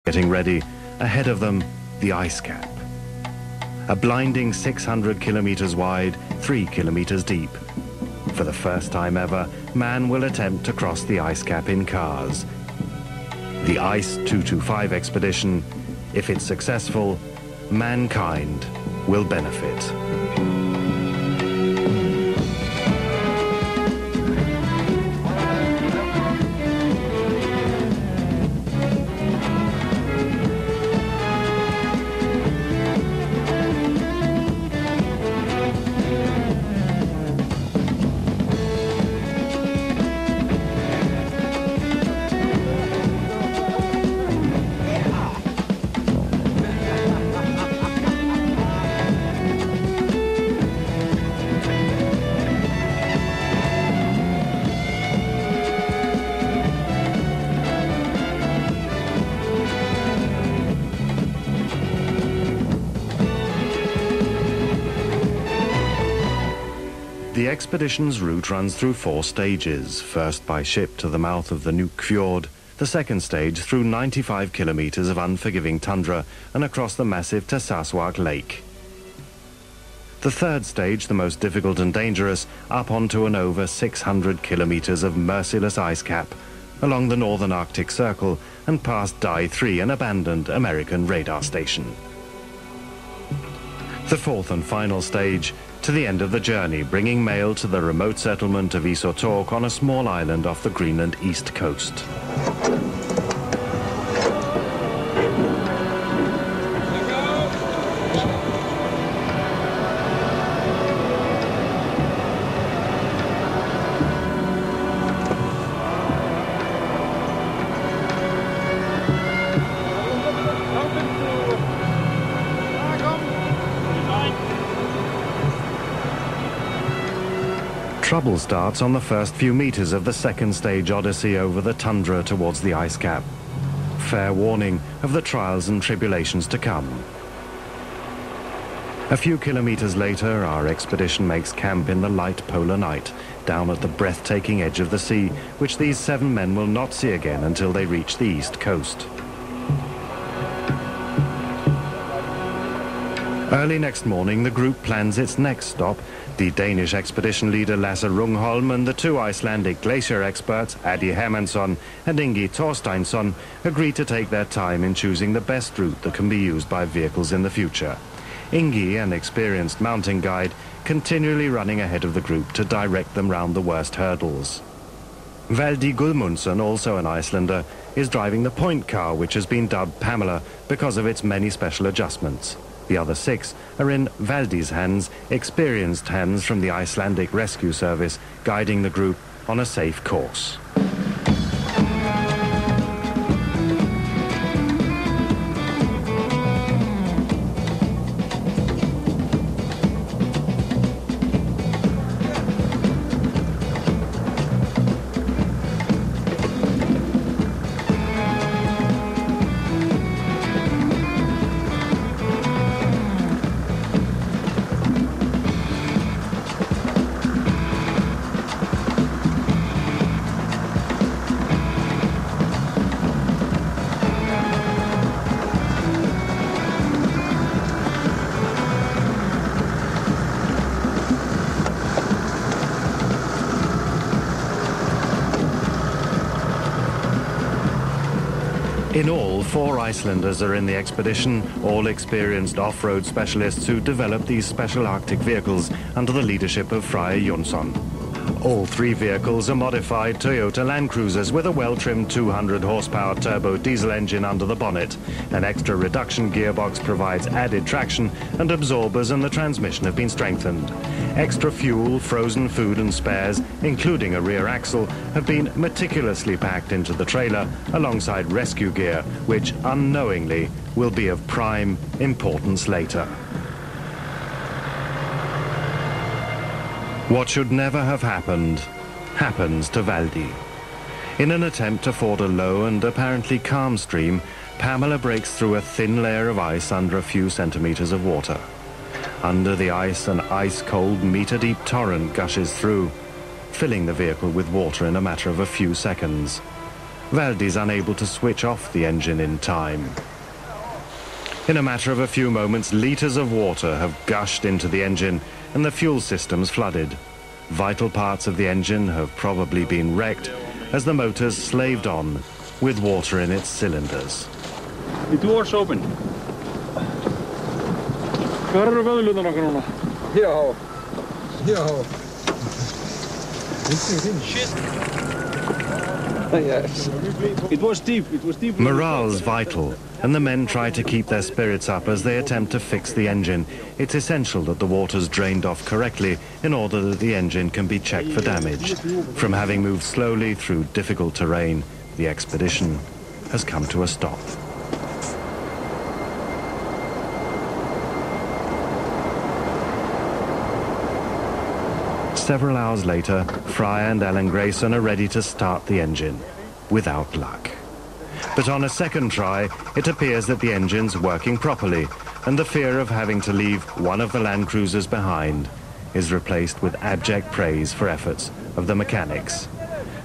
Getting ready, ahead of them, the ice cap. A blinding 600 kilometers wide, 3 kilometers deep. For the first time ever, man will attempt to cross the ice cap in cars. The Ice 225 expedition, if it's successful, mankind will benefit. The expedition's route runs through 4 stages, first by ship to the mouth of the Nuuk Fjord, the second stage through 95 kilometers of unforgiving tundra and across the massive Tasaswaq Lake. The third stage, the most difficult and dangerous, up onto an over 600 kilometers of merciless ice cap, along the northern Arctic Circle and past Die 3, an abandoned American radar station. The fourth and final stage, to the end of the journey, bringing mail to the remote settlement of Isotorp on a small island off the Greenland east coast. Trouble starts on the first few meters of the second stage odyssey over the tundra towards the ice cap. Fair warning of the trials and tribulations to come. A few kilometers later, our expedition makes camp in the light polar night, down at the breathtaking edge of the sea, which these 7 men will not see again until they reach the east coast. Early next morning, the group plans its next stop. The Danish expedition leader Lasse Rungholm and the 2 Icelandic glacier experts, Adi Hermansson and Ingi Thorsteinsson, agree to take their time in choosing the best route that can be used by vehicles in the future. Ingi, an experienced mountain guide, continually running ahead of the group to direct them round the worst hurdles. Valdi Gudmundsson, also an Icelander, is driving the point car, which has been dubbed Pamela because of its many special adjustments. The other 6 are in Valdi's hands, experienced hands from the Icelandic Rescue Service, guiding the group on a safe course. In all, 4 Icelanders are in the expedition, all experienced off-road specialists who developed these special Arctic vehicles under the leadership of Freyr Jonsson. All 3 vehicles are modified Toyota Land Cruisers with a well-trimmed 200 horsepower turbo diesel engine under the bonnet. An extra reduction gearbox provides added traction, and absorbers and the transmission have been strengthened. Extra fuel, frozen food and spares, including a rear axle, have been meticulously packed into the trailer alongside rescue gear, which unknowingly will be of prime importance later. What should never have happened, happens to Valdi. In an attempt to ford a low and apparently calm stream, Pamela breaks through a thin layer of ice under a few centimeters of water. Under the ice, an ice-cold, meter-deep torrent gushes through, filling the vehicle with water in a matter of a few seconds. Valdi's unable to switch off the engine in time. In a matter of a few moments, litres of water have gushed into the engine and the fuel system's flooded. Vital parts of the engine have probably been wrecked as the motors slaved on with water in its cylinders. The door's open. Hvar eru vöðlurnar okkar núna? Já. Já. Shit. Yes. It was deep. It was deep. Morale's vital, and the men try to keep their spirits up as they attempt to fix the engine. It's essential that the water's drained off correctly in order that the engine can be checked for damage. From having moved slowly through difficult terrain, the expedition has come to a stop. Several hours later, Fry and Ellen Grayson are ready to start the engine, without luck. But on a second try, it appears that the engine's working properly, and the fear of having to leave one of the land cruisers behind is replaced with abject praise for efforts of the mechanics.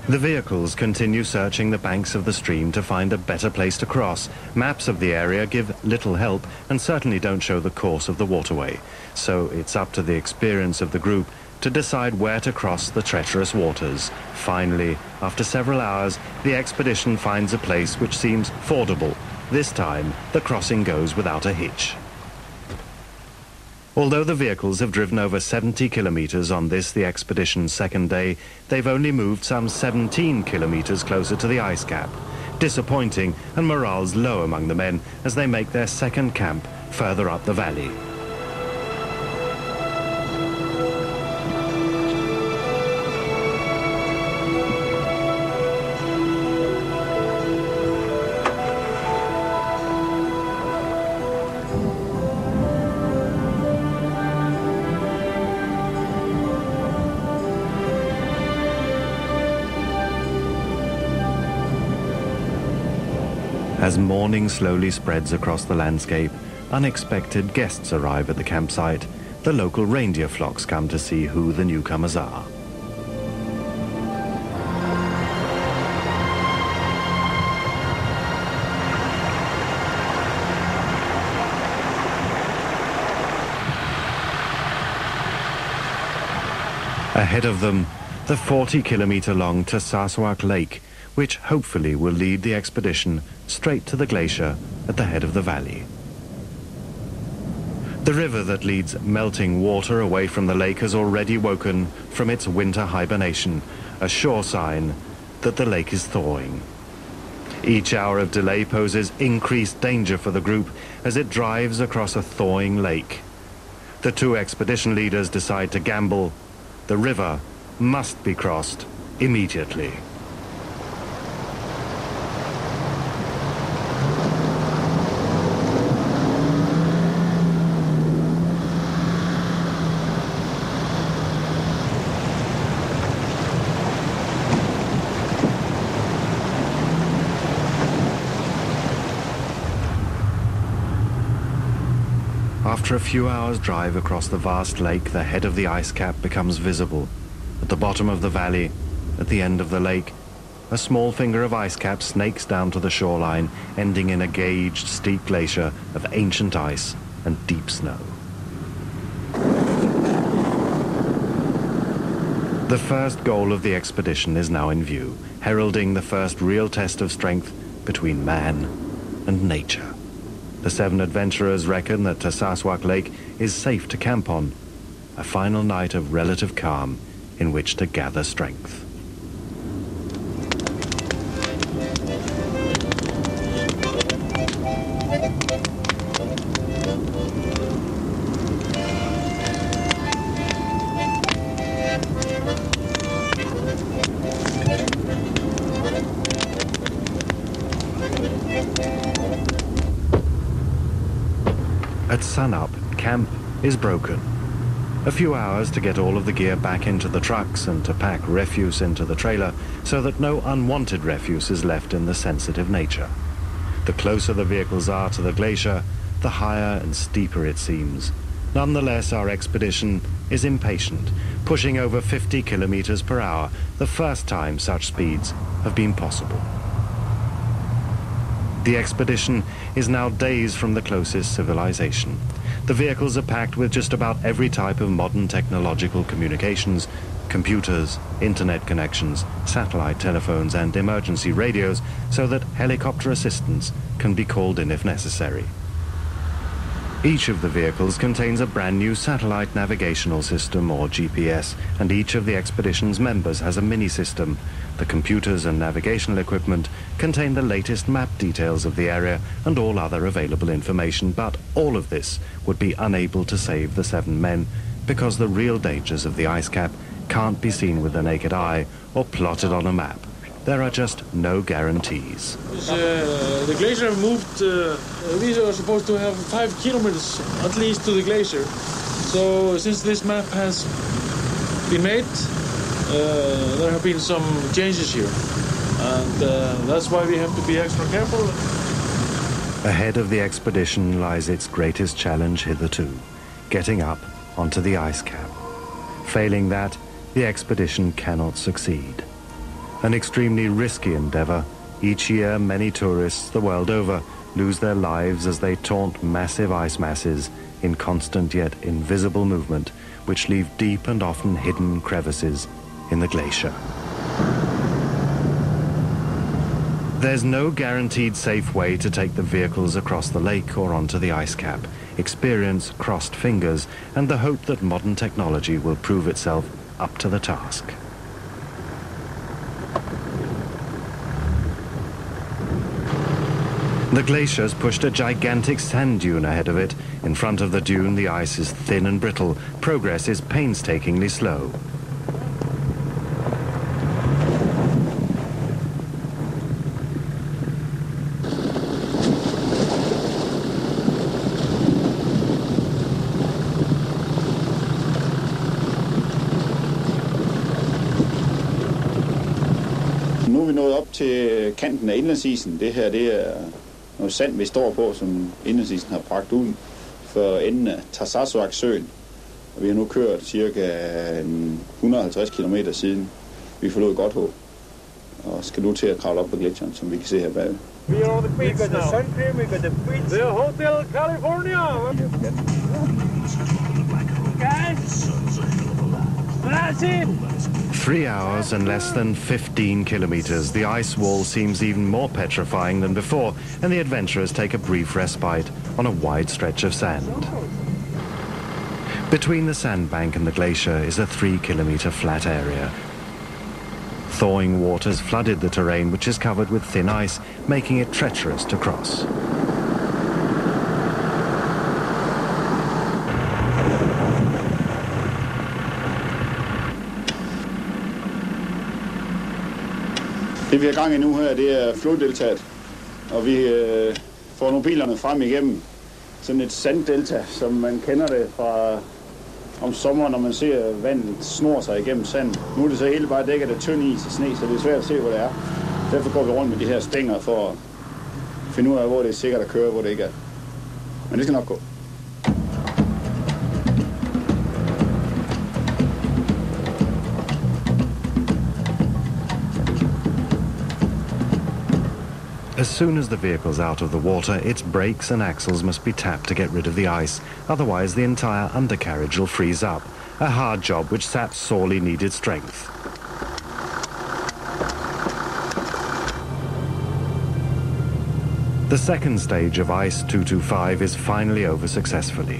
The vehicles continue searching the banks of the stream to find a better place to cross. Maps of the area give little help and certainly don't show the course of the waterway, so it's up to the experience of the group to decide where to cross the treacherous waters. Finally, after several hours, the expedition finds a place which seems fordable. This time, the crossing goes without a hitch. Although the vehicles have driven over 70 kilometers on this, the expedition's second day, they've only moved some 17 kilometers closer to the ice cap. Disappointing, and morale's low among the men as they make their second camp further up the valley. As morning slowly spreads across the landscape, unexpected guests arrive at the campsite. The local reindeer flocks come to see who the newcomers are. Ahead of them, the 40-kilometer-long Tasaswaq Lake, which hopefully will lead the expedition straight to the glacier at the head of the valley. The river that leads melting water away from the lake has already woken from its winter hibernation, a sure sign that the lake is thawing. Each hour of delay poses increased danger for the group as it drives across a thawing lake. The two expedition leaders decide to gamble. The river must be crossed immediately. After a few hours' drive across the vast lake, the head of the ice cap becomes visible. At the bottom of the valley, at the end of the lake, a small finger of ice cap snakes down to the shoreline, ending in a gauged, steep glacier of ancient ice and deep snow. The first goal of the expedition is now in view, heralding the first real test of strength between man and nature. The 7 adventurers reckon that Tasaswaq Lake is safe to camp on, a final night of relative calm in which to gather strength. At sunup, camp is broken. A few hours to get all of the gear back into the trucks and to pack refuse into the trailer so that no unwanted refuse is left in the sensitive nature. The closer the vehicles are to the glacier, the higher and steeper it seems. Nonetheless, our expedition is impatient, pushing over 50 kilometers per hour, the first time such speeds have been possible. The expedition is now days from the closest civilization. The vehicles are packed with just about every type of modern technological communications, computers, internet connections, satellite telephones and emergency radios, so that helicopter assistance can be called in if necessary. Each of the vehicles contains a brand new satellite navigational system, or GPS, and each of the expedition's members has a mini-system. The computers and navigational equipment contain the latest map details of the area and all other available information, but all of this would be unable to save the 7 men, because the real dangers of the ice cap can't be seen with the naked eye or plotted on a map. There are just no guarantees. The glacier moved, we are supposed to have 5 kilometers at least to the glacier. So since this map has been made, there have been some changes here. And that's why we have to be extra careful. Ahead of the expedition lies its greatest challenge hitherto, getting up onto the ice cap. Failing that, the expedition cannot succeed. An extremely risky endeavor. Each year, many tourists the world over lose their lives as they taunt massive ice masses in constant yet invisible movement, which leave deep and often hidden crevices in the glacier. There's no guaranteed safe way to take the vehicles across the lake or onto the ice cap. Experience, crossed fingers, and the hope that modern technology will prove itself up to the task. The glacier's pushed a gigantic sand dune ahead of it. In front of the dune, the ice is thin and brittle. Progress is painstakingly slow. Nu er vi nået op til kanten af indlandsisen. Det her, det er noget sand, vi står på, som indlandsisen har bragt ud for enden af Tarsasuaq-søen. Og vi har nu kørt cirka 150 km siden vi forlod Godthåb. Og skal nu til at kravle op på gletsjeren, som vi kan se her bagved. We are on the beach now. We got the sun cream, we got the beach. The Hotel California. Guys, that's it. 3 hours and less than 15 kilometers. The ice wall seems even more petrifying than before, and the adventurers take a brief respite on a wide stretch of sand. Between the sandbank and the glacier is a 3-kilometer flat area. Thawing waters flooded the terrain, which is covered with thin ice, making it treacherous to cross. Det vi har gang i nu her, det er floddeltaet, og vi får nu bilerne frem igennem sådan et sanddelta, som man kender det fra om sommeren, når man ser vandet snor sig igennem sand. Nu er det så hele bare dækket af tynd is og sne, så det er svært at se, hvor det er. Derfor går vi rundt med de her stænger for at finde ud af, hvor det er sikkert at køre, hvor det ikke er. Men det skal nok gå. As soon as the vehicle's out of the water, its brakes and axles must be tapped to get rid of the ice. Otherwise, the entire undercarriage will freeze up. A hard job which saps sorely needed strength. The second stage of Ice 225 is finally over successfully.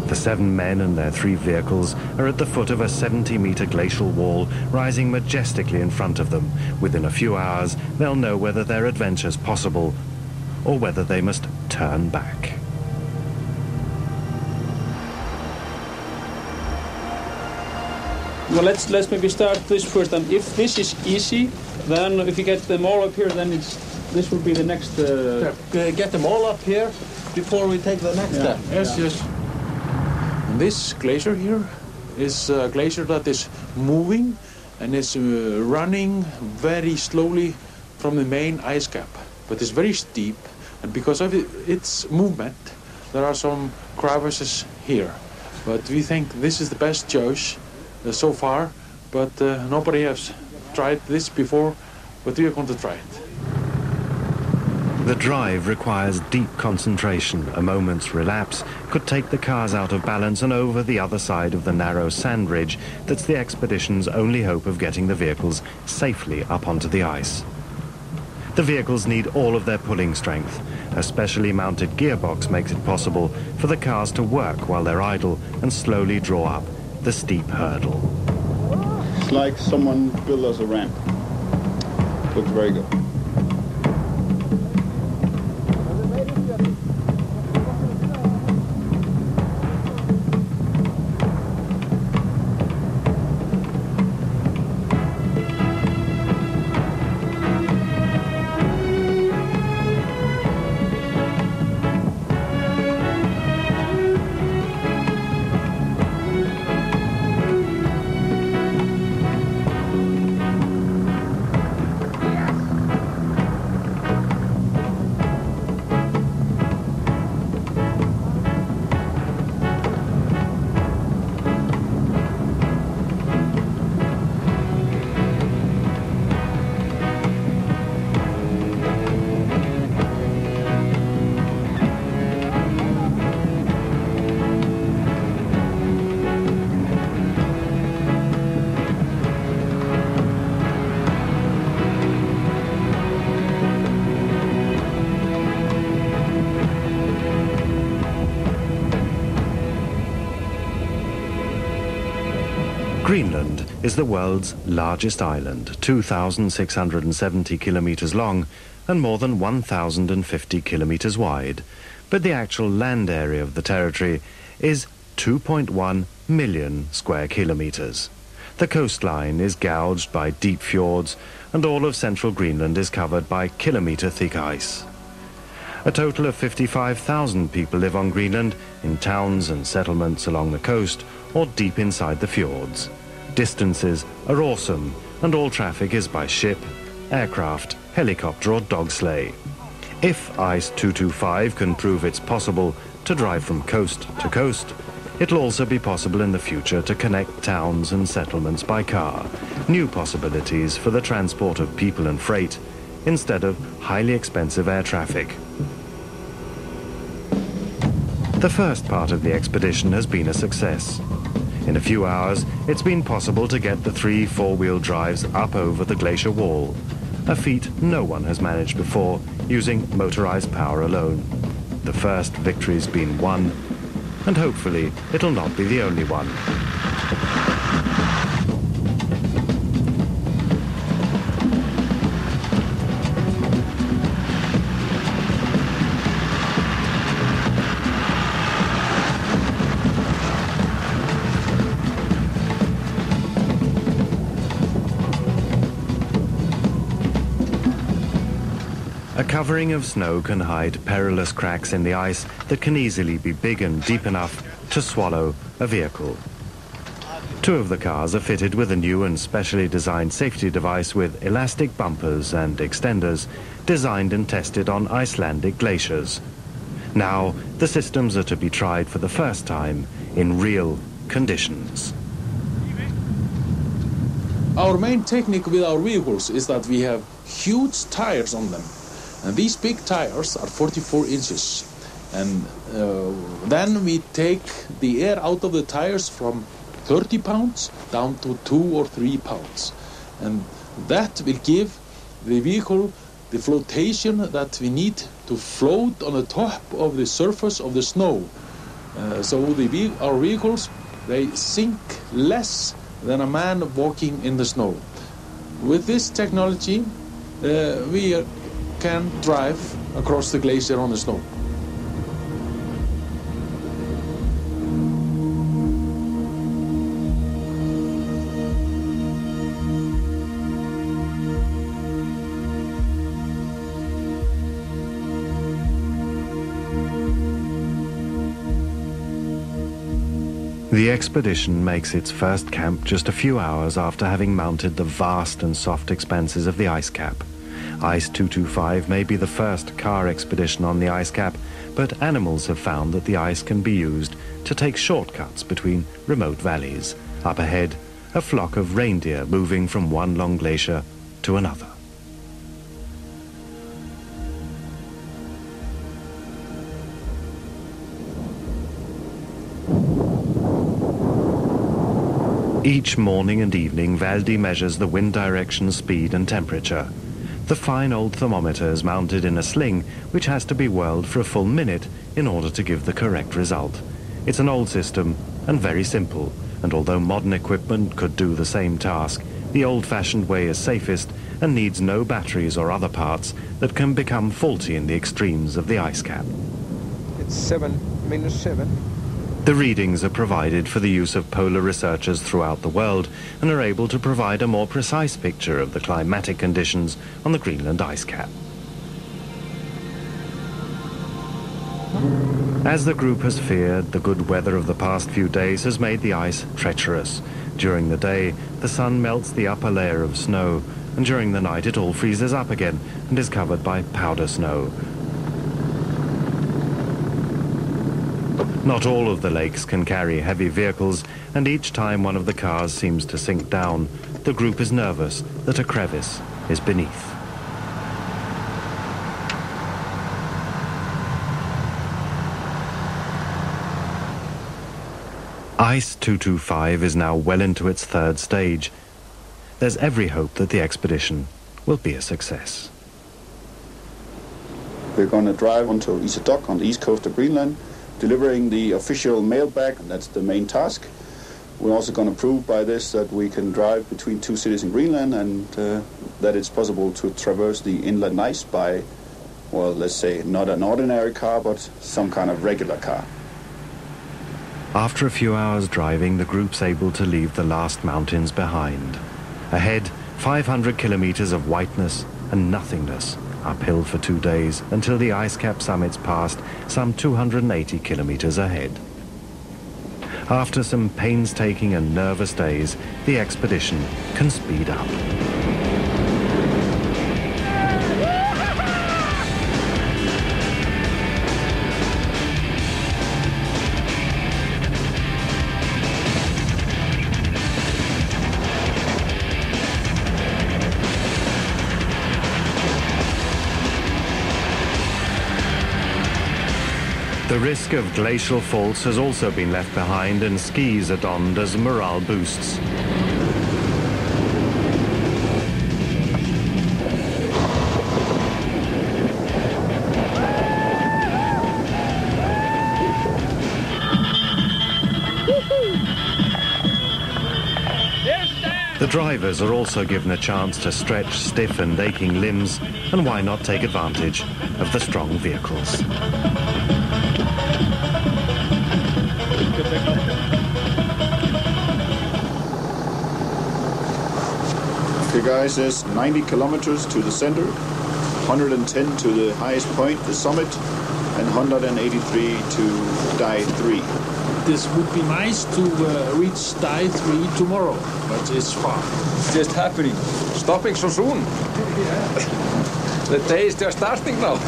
The 7 men and their 3 vehicles are at the foot of a 70-meter glacial wall rising majestically in front of them. Within a few hours, they'll know whether their adventure's possible or whether they must turn back. Well, let's maybe start this first. And if this is easy, then if you get them all up here, then this will be the next step. Get them all up here before we take the next step. Yes, yes. This glacier here is a glacier that is moving and is running very slowly from the main ice cap. But it's very steep, and because of its movement, there are some crevasses here. But we think this is the best choice so far, but nobody has tried this before, but we are going to try it. The drive requires deep concentration. A moment's relapse could take the cars out of balance and over the other side of the narrow sand ridge that's the expedition's only hope of getting the vehicles safely up onto the ice. The vehicles need all of their pulling strength. A specially mounted gearbox makes it possible for the cars to work while they're idle and slowly draw up the steep hurdle. It's like someone built us a ramp. Looks very good. Greenland is the world's largest island, 2,670 kilometers long and more than 1,050 kilometers wide. But the actual land area of the territory is 2.1 million square kilometers. The coastline is gouged by deep fjords, and all of central Greenland is covered by kilometer-thick ice. A total of 55,000 people live on Greenland, in towns and settlements along the coast or deep inside the fjords. Distances are awesome, and all traffic is by ship, aircraft, helicopter or dog sleigh. If Ice 225 can prove it's possible to drive from coast to coast, it'll also be possible in the future to connect towns and settlements by car, new possibilities for the transport of people and freight instead of highly expensive air traffic. The first part of the expedition has been a success. In a few hours, it's been possible to get the 3 four-wheel drives up over the glacier wall, a feat no one has managed before using motorized power alone. The first victory's been won, and hopefully it'll not be the only one. A covering of snow can hide perilous cracks in the ice that can easily be big and deep enough to swallow a vehicle. 2 of the cars are fitted with a new and specially designed safety device with elastic bumpers and extenders designed and tested on Icelandic glaciers. Now, the systems are to be tried for the first time in real conditions. Our main technique with our vehicles is that we have huge tires on them. And these big tires are 44 inches. And then we take the air out of the tires from 30 pounds down to 2 or 3 pounds. And that will give the vehicle the flotation that we need to float on the top of the surface of the snow. So our vehicles, they sink less than a man walking in the snow. With this technology, we can drive across the glacier on the snow. The expedition makes its first camp just a few hours after having mounted the vast and soft expanses of the ice cap. Ice 225 may be the first car expedition on the ice cap, but animals have found that the ice can be used to take shortcuts between remote valleys. Up ahead, a flock of reindeer moving from one long glacier to another. Each morning and evening, Valdi measures the wind direction, speed and temperature. The fine old thermometer is mounted in a sling, which has to be whirled for a full minute in order to give the correct result. It's an old system and very simple, and although modern equipment could do the same task, the old-fashioned way is safest and needs no batteries or other parts that can become faulty in the extremes of the ice cap. It's 7 -7. The readings are provided for the use of polar researchers throughout the world and are able to provide a more precise picture of the climatic conditions on the Greenland ice cap. As the group has feared, the good weather of the past few days has made the ice treacherous. During the day, the sun melts the upper layer of snow, and during the night it all freezes up again and is covered by powder snow. Not all of the lakes can carry heavy vehicles, and each time one of the cars seems to sink down, the group is nervous that a crevice is beneath. Ice 225 is now well into its third stage. There's every hope that the expedition will be a success. We're going to drive onto Iserdoq on the east coast of Greenland, delivering the official mail bag, and that's the main task. We're also going to prove by this that we can drive between two cities in Greenland and that it's possible to traverse the inland ice by, well, let's say not an ordinary car, but some kind of regular car. After a few hours driving, the group's able to leave the last mountains behind. Ahead, 500 kilometers of whiteness and nothingness, uphill for 2 days until the ice cap summits past some 280 kilometers ahead. After some painstaking and nervous days, the expedition can speed up. The risk of glacial faults has also been left behind, and skis are donned as morale boosts. The drivers are also given a chance to stretch stiff and aching limbs, and why not take advantage of the strong vehicles. Okay guys, there's 90 kilometers to the center, 110 to the highest point, the summit, and 183 to Die 3. This would be nice to reach Die 3 tomorrow, but it's far. It's just happening. Stopping so soon. The day is just starting now.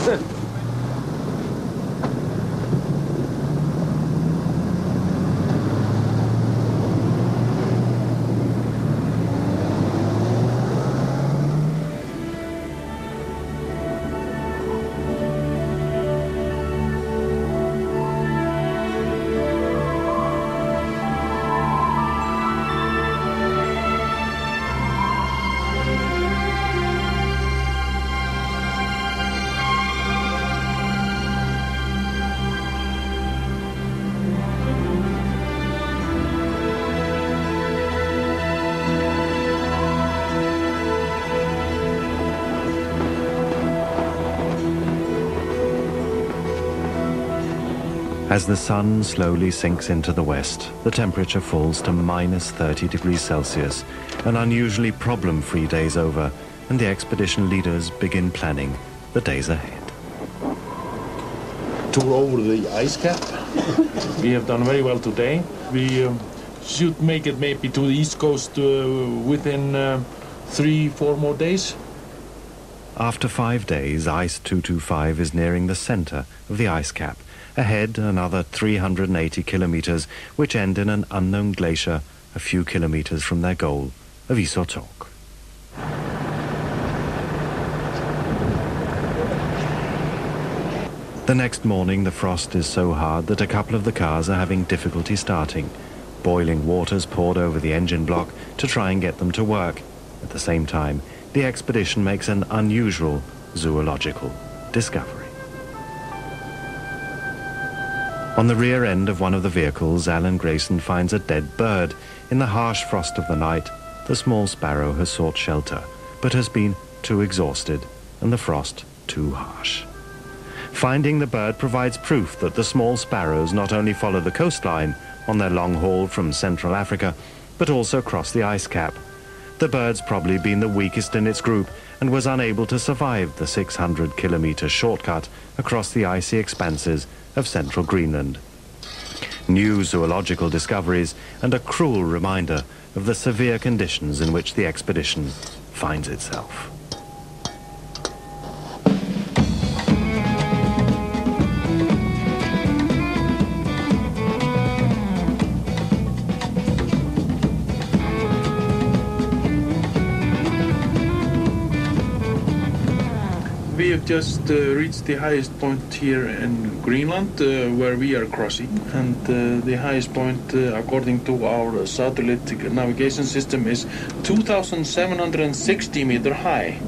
As the sun slowly sinks into the west, the temperature falls to minus 30 degrees Celsius. An unusually problem-free day's over, and the expedition leaders begin planning the days ahead. Tour over the ice cap. We have done very well today. We should make it maybe to the east coast within 3-4 more days. After 5 days, Ice 225 is nearing the center of the ice cap. Ahead, another 380 kilometers, which end in an unknown glacier a few kilometers from their goal of Iserdoq. The next morning, the frost is so hard that a couple of the cars are having difficulty starting. boiling water's poured over the engine block to try and get them to work. At the same time, the expedition makes an unusual zoological discovery. On the rear end of one of the vehicles, Alan Grayson finds a dead bird. In the harsh frost of the night, the small sparrow has sought shelter, but has been too exhausted and the frost too harsh. Finding the bird provides proof that the small sparrows not only follow the coastline on their long haul from Central Africa, but also cross the ice cap. The bird's probably been the weakest in its group and was unable to survive the 600-kilometer shortcut across the icy expanses of central Greenland. New zoological discoveries and a cruel reminder of the severe conditions in which the expedition finds itself. We have just reached the highest point here in Greenland where we are crossing, and the highest point according to our satellite navigation system is 2,760 meter high.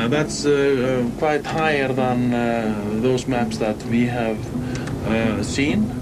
That's quite higher than those maps that we have seen.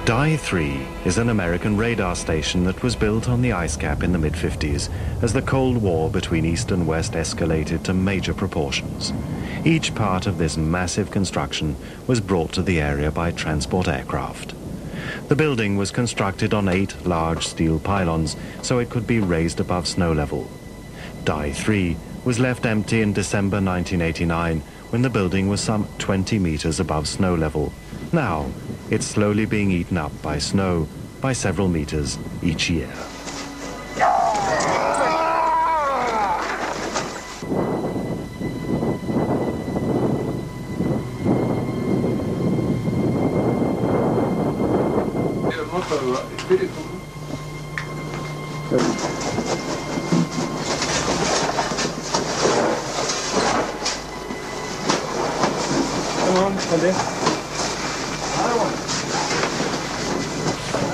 Dye 3 is an American radar station that was built on the ice cap in the mid-50s as the Cold War between East and West escalated to major proportions. Each part of this massive construction was brought to the area by transport aircraft. The building was constructed on 8 large steel pylons so it could be raised above snow level. Dye 3 was left empty in December 1989 when the building was some 20 meters above snow level. Now, it's slowly being eaten up by snow by several meters each year. Come on, Andy.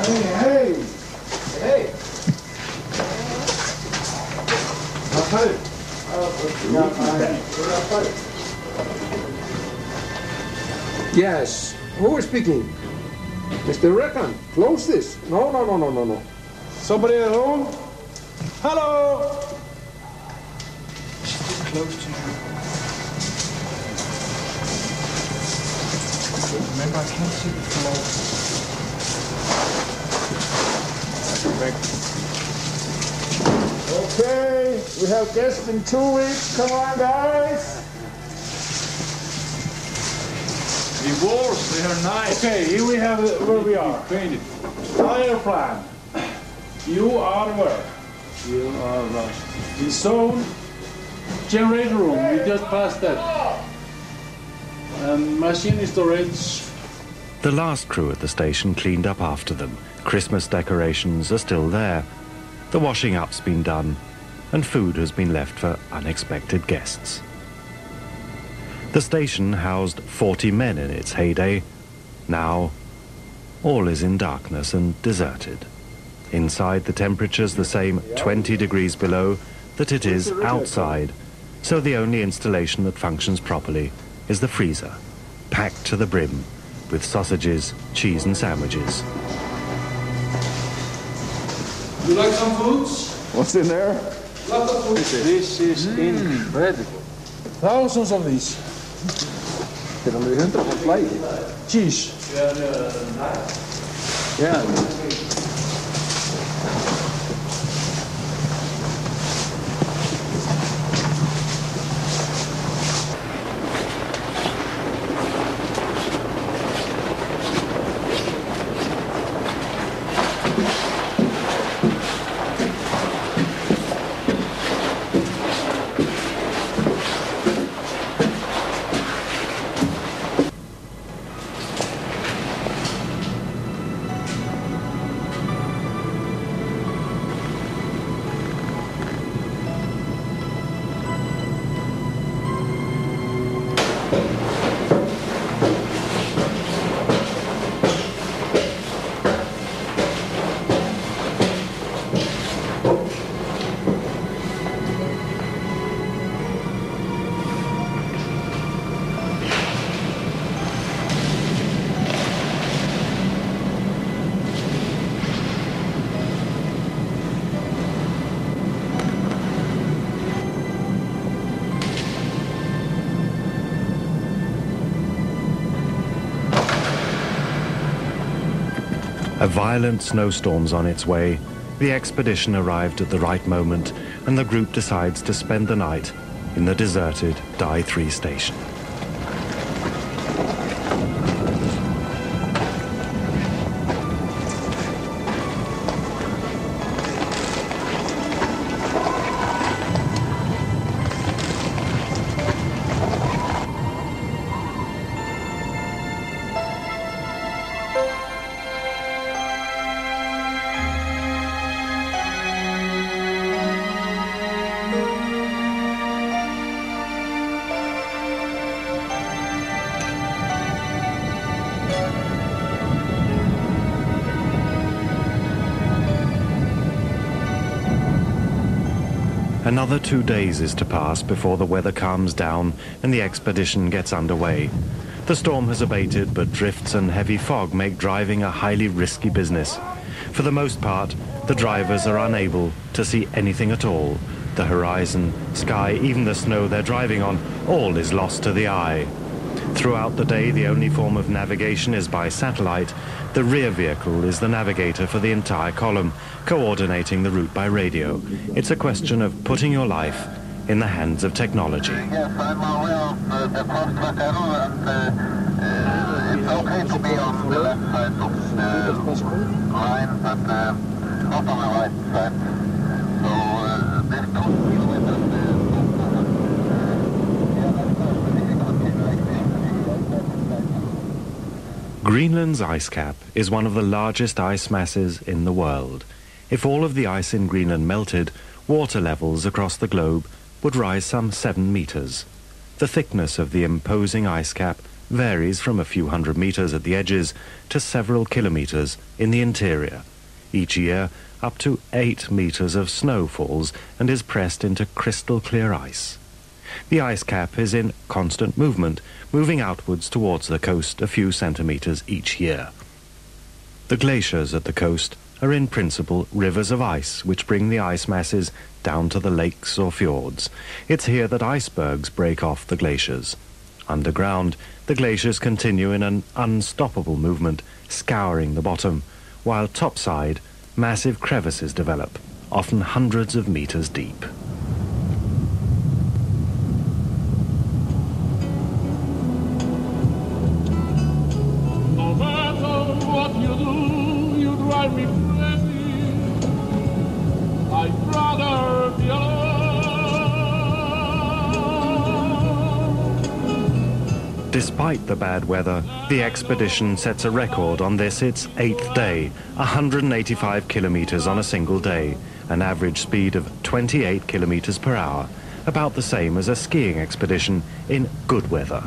Hey! Yes, who is speaking? Mr. Reckham, close this. No. Somebody at home? Hello! She's too close to you. Remember, I can't see the floor. Okay, we have guests in 2 weeks. Come on, guys. The walls, they are nice. Okay, here we have where we are. Painted. Fire plan. You are where? You are The zone generator room. We just passed that. Machine storage. The last crew at the station cleaned up after them. Christmas decorations are still there. The washing up's been done, and food has been left for unexpected guests. The station housed 40 men in its heyday. Now, all is in darkness and deserted. Inside, the temperature's the same 20 degrees below that it is outside, so the only installation that functions properly is the freezer, packed to the brim with sausages, cheese and sandwiches. You like some foods? What's in there? This is incredible. Thousands of these. Þetta er alveg 100 flæði. Cheese. Yeah. A violent snowstorm's on its way. The expedition arrived at the right moment, and the group decides to spend the night in the deserted Die 3 station. Another 2 days is to pass before the weather calms down and the expedition gets underway. The storm has abated, but drifts and heavy fog make driving a highly risky business. For the most part, the drivers are unable to see anything at all. The horizon, sky, even the snow they're driving on, all is lost to the eye. Throughout the day, the only form of navigation is by satellite. The rear vehicle is the navigator for the entire column, coordinating the route by radio. It's a question of putting your life in the hands of technology. Yes, I'm aware of the front tunnel, and it's okay to be on the left side of the line, but not on the right side. So this 2 kilometers Greenland's ice cap is one of the largest ice masses in the world. If all of the ice in Greenland melted, water levels across the globe would rise some 7 meters. The thickness of the imposing ice cap varies from a few hundred meters at the edges to several kilometers in the interior. Each year, up to 8 meters of snow falls and is pressed into crystal clear ice. The ice cap is in constant movement, moving outwards towards the coast a few centimeters each year. The glaciers at the coast are in principle rivers of ice which bring the ice masses down to the lakes or fjords. It's here that icebergs break off the glaciers. Underground, the glaciers continue in an unstoppable movement, scouring the bottom, while topside, massive crevices develop, often hundreds of meters deep. Despite the bad weather, the expedition sets a record on this, its 8th day, 185 kilometers on a single day, an average speed of 28 kilometers per hour, about the same as a skiing expedition in good weather.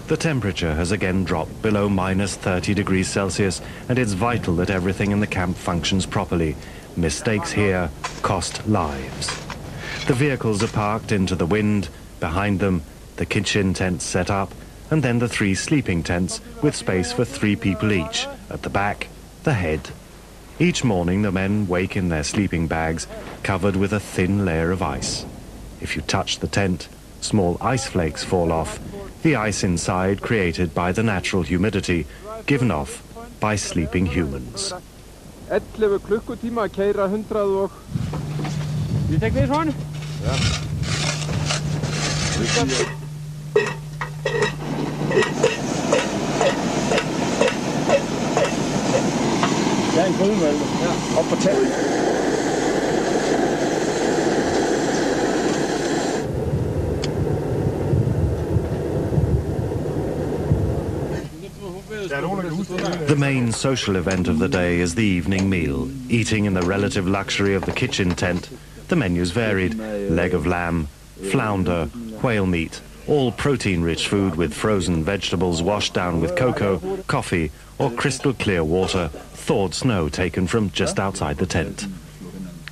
The temperature has again dropped below minus 30 degrees Celsius, and it's vital that everything in the camp functions properly. Mistakes here cost lives. The vehicles are parked into the wind, behind them the kitchen tents set up, and then the 3 sleeping tents with space for 3 people each, at the back, the head. Each morning the men wake in their sleeping bags, covered with a thin layer of ice. If you touch the tent, small ice flakes fall off, the ice inside created by the natural humidity, given off by sleeping humans. 11 klukkutíma að keyra 100 og... You take this one? Yeah. Op på teltet. The main social event of the day is the evening meal, eating in the relative luxury of the kitchen tent. The menu's varied: leg of lamb, flounder, whale meat, all protein-rich food with frozen vegetables washed down with cocoa, coffee or crystal clear water, thawed snow taken from just outside the tent.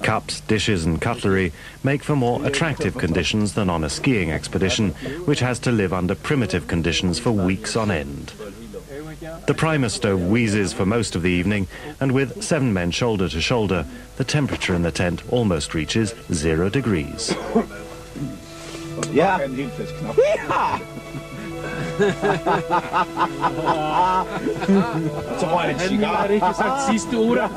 Cups, dishes and cutlery make for more attractive conditions than on a skiing expedition, which has to live under primitive conditions for weeks on end. The primus stove wheezes for most of the evening, and with 7 men shoulder to shoulder, the temperature in the tent almost reaches 0 degrees. Ja. Så var det en cigar. Har ikke sagt sidste ordet.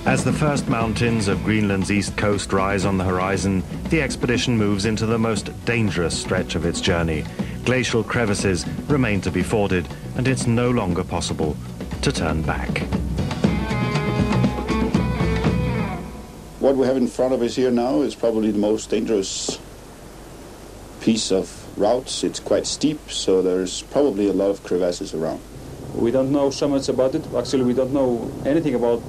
As the first mountains of Greenland's east coast rise on the horizon, the expedition moves into the most dangerous stretch of its journey. Glacial crevices remain to be forded, and it's no longer possible to turn back. What we have in front of us here now is probably the most dangerous piece of routes. It's quite steep, so there's probably a lot of crevasses around. We don't know so much about it. Actually, we don't know anything about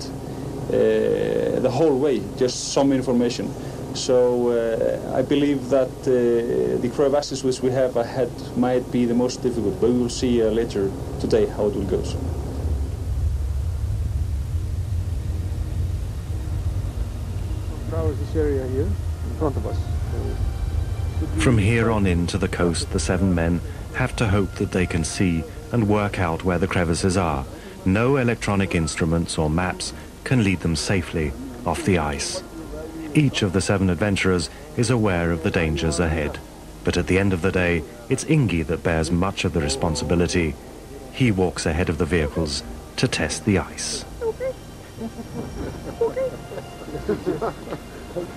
the whole way, just some information. So I believe that the crevasses which we have ahead might be the most difficult, but we will see later today how it will go. This area here in front of us. From here on in to the coast, the 7 men have to hope that they can see and work out where the crevices are. No electronic instruments or maps can lead them safely off the ice. Each of the 7 adventurers is aware of the dangers ahead. But at the end of the day, it's Ingi that bears much of the responsibility. He walks ahead of the vehicles to test the ice.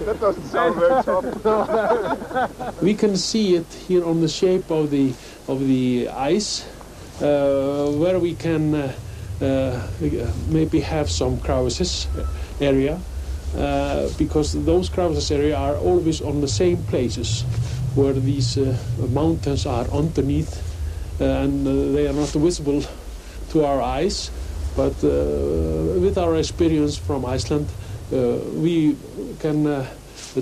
That doesn't sound very tough. We can see it here on the shape of the ice, where we can maybe have some crevasses area, because those crevasses area are always on the same places. where these mountains are underneath and they are not visible to our eyes. But with our experience from Iceland, we can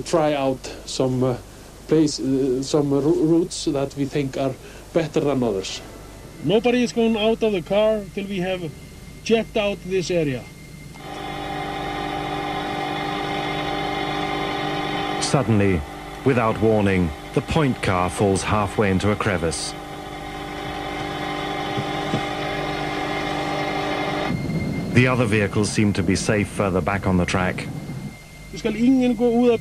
try out some routes that we think are better than others. Nobody is going out of the car till we have checked out this area. Suddenly, without warning, the point car falls halfway into a crevice. The other vehicles seem to be safe further back on the track. Vi skal ingen gå ud af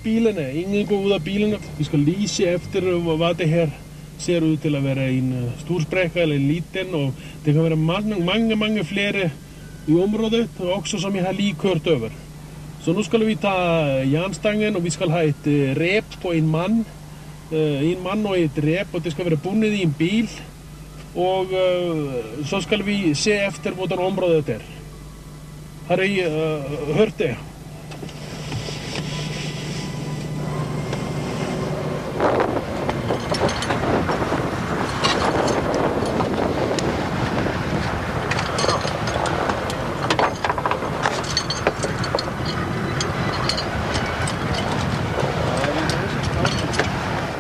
bilerne. Vi skal lige se efter, hvad det her ser ud til at være en stor sprække eller en liten, og det kan være mange flere i området, også som jeg har lige kørt over. Så nu skal vi tage jernstangen, og vi skal have et reb på en mand og et reb, og det skal være bundet i en bil, og så skal vi se efter, hvordan området er. Har I hørt det?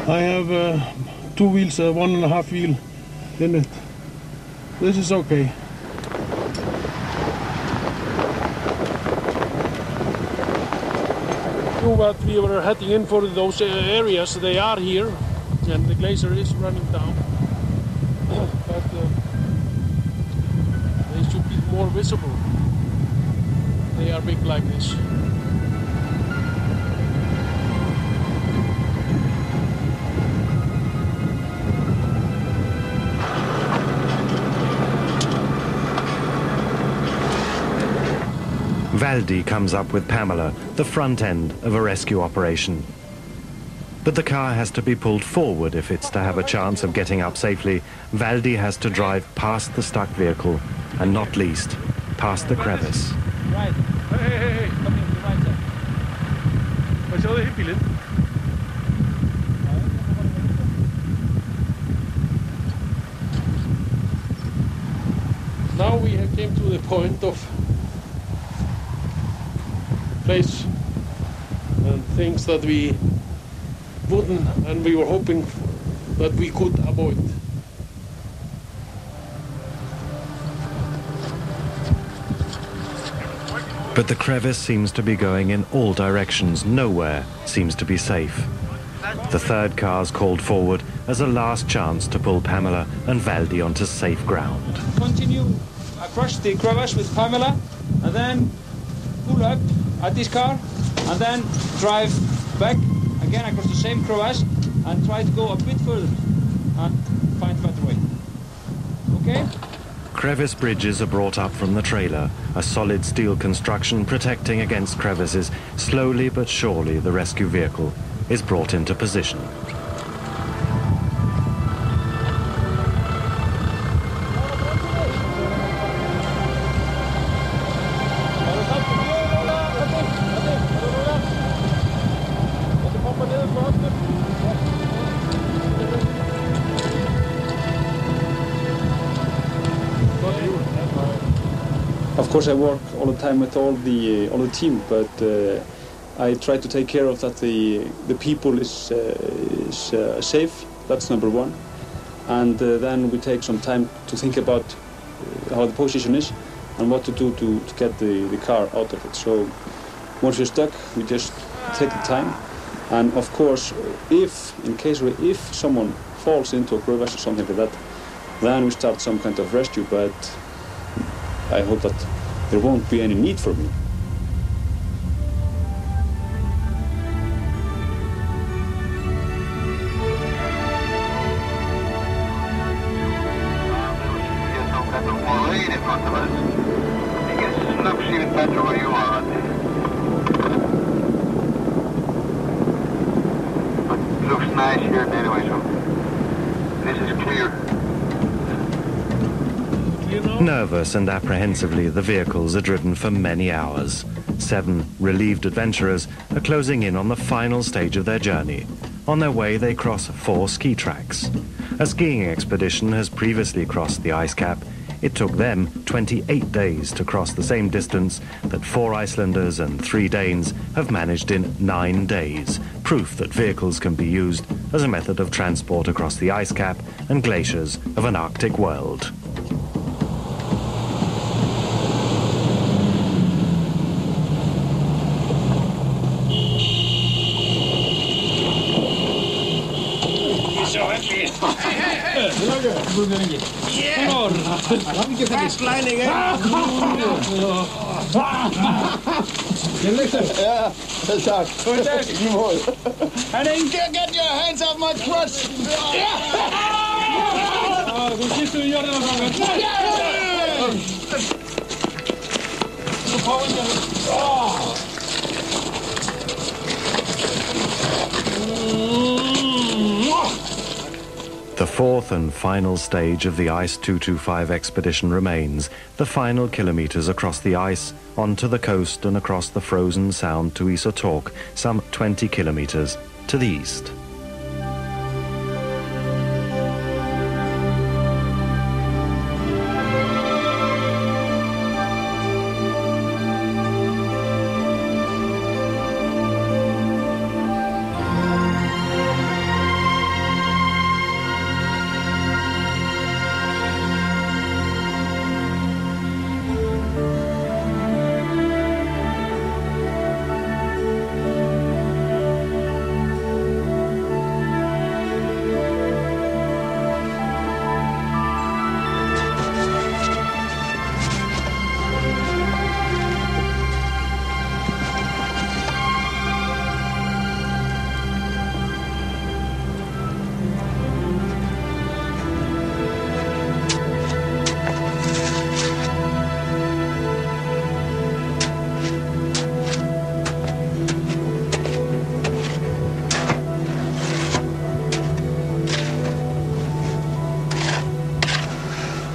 I have 2 wheels, 1.5 wheel in it. This is okay. But we were heading in for those areas. They are here, and the glacier is running down. But they should be more visible. They are big like this. Valdi comes up with Pamela, the front end of a rescue operation. But the car has to be pulled forward if it's to have a chance of getting up safely. Valdi has to drive past the stuck vehicle, and not least, past the crevice. Right. Hey, come in, the right side. Hvad så det bilen? Now we have came to the point of place and things that we wouldn't, and we were hoping that we could avoid. But the crevice seems to be going in all directions. Nowhere seems to be safe. The third car's called forward as a last chance to pull Pamela and Valdi onto safe ground. Continue across the crevasse with Pamela, and then pull up at this car, and then drive back again across the same crevasse, and try to go a bit further and find a better way. Okay? Crevice bridges are brought up from the trailer, a solid steel construction protecting against crevices. Slowly but surely the rescue vehicle is brought into position. Of course, I work all the time with all the team, but I try to take care of that the people is safe. That's number one, and then we take some time to think about how the position is and what to do to get the car out of it. So once you're stuck, we just take the time, and of course, if someone falls into a crevasse or something like that, then we start some kind of rescue. But I hope that there won't be any need for me. In front of us. I guess it looks even better where you are. But it looks nice here anyway, so this is clear. Nervous and apprehensively, the vehicles are driven for many hours. 7 relieved adventurers are closing in on the final stage of their journey, On their way, they cross 4 ski tracks. A skiing expedition has previously crossed the ice cap. It took them 28 days to cross the same distance that 4 Icelanders and 3 Danes have managed in 9 days, proof that vehicles can be used as a method of transport across the ice cap and glaciers of an Arctic world. Fast lining, eh? Get your hands off my crutch! The 4th and final stage of the Ice 225 expedition remains, the final kilometers across the ice, onto the coast and across the frozen sound to Isatorp, some 20 kilometers to the east.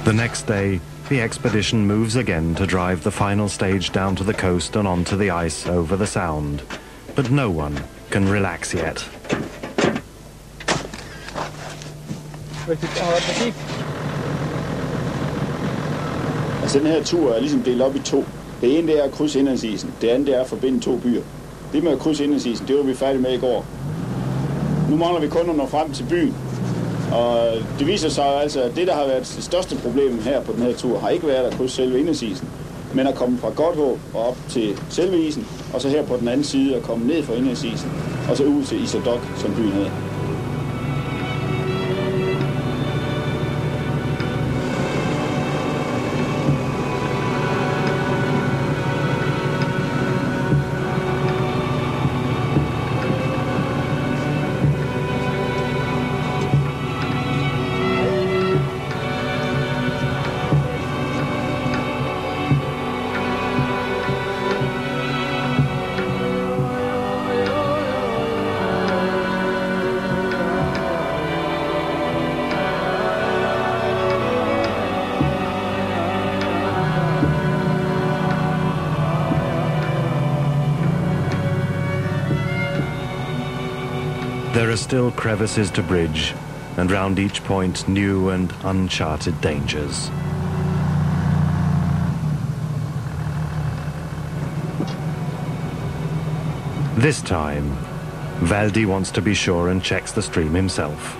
The next day, the expedition moves again to drive the final stage down to the coast and onto the ice over the sound. But no one can relax yet. Altså, den her tur er ligesom delt op i 2. Det ene det er at krydse indlandsisen, det andet det er at forbinde 2 byer. Det med at krydse indlandsisen, det var vi færdige med i går. Nu mangler vi kun at nå frem til byen. Og det viser sig altså, at det, der har været det største problem her på den her tur, har ikke været at krydse selve indlandsisen, men at komme fra Godthåb og op til selve isen, og så her på den anden side at komme ned fra indlandsisen, og så ud til Isatorp, som byen hedder. There are still crevices to bridge, and round each point new and uncharted dangers. This time, Valdi wants to be sure and checks the stream himself.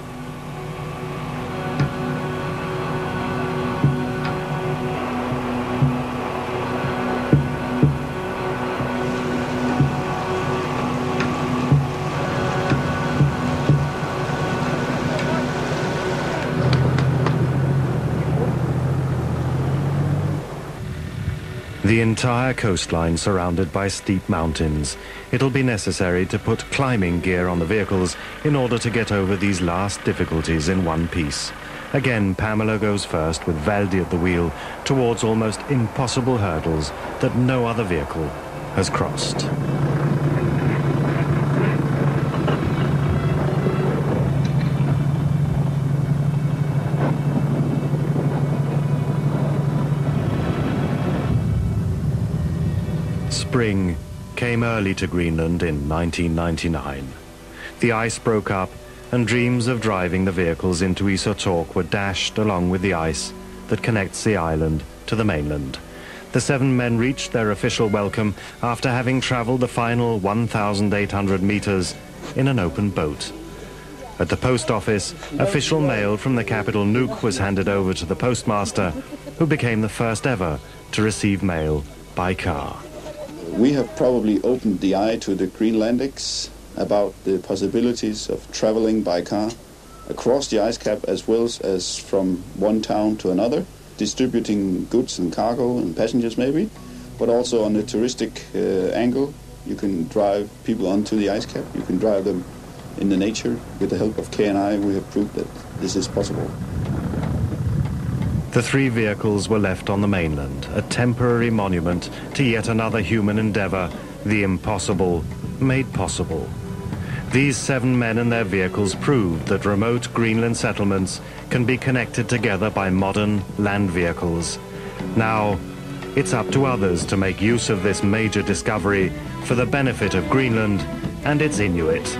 The entire coastline surrounded by steep mountains. It'll be necessary to put climbing gear on the vehicles in order to get over these last difficulties in one piece. Again, Pamela goes first with Valdi at the wheel towards almost impossible hurdles that no other vehicle has crossed. Spring came early to Greenland in 1999. the ice broke up and dreams of driving the vehicles into Isotok were dashed along with the ice that connects the island to the mainland. The 7 men reached their official welcome after having traveled the final 1,800 meters in an open boat. At the post office, official mail from the capital Nuuk was handed over to the postmaster, who became the first ever to receive mail by car. We have probably opened the eye to the Greenlandics about the possibilities of traveling by car across the ice cap as well as from one town to another, distributing goods and cargo and passengers maybe, but also on the touristic angle. You can drive people onto the ice cap, you can drive them in the nature. With the help of K&I, we have proved that this is possible. The 3 vehicles were left on the mainland, a temporary monument to yet another human endeavor, the impossible made possible. These 7 men and their vehicles proved that remote Greenland settlements can be connected together by modern land vehicles. Now, it's up to others to make use of this major discovery for the benefit of Greenland and its Inuit.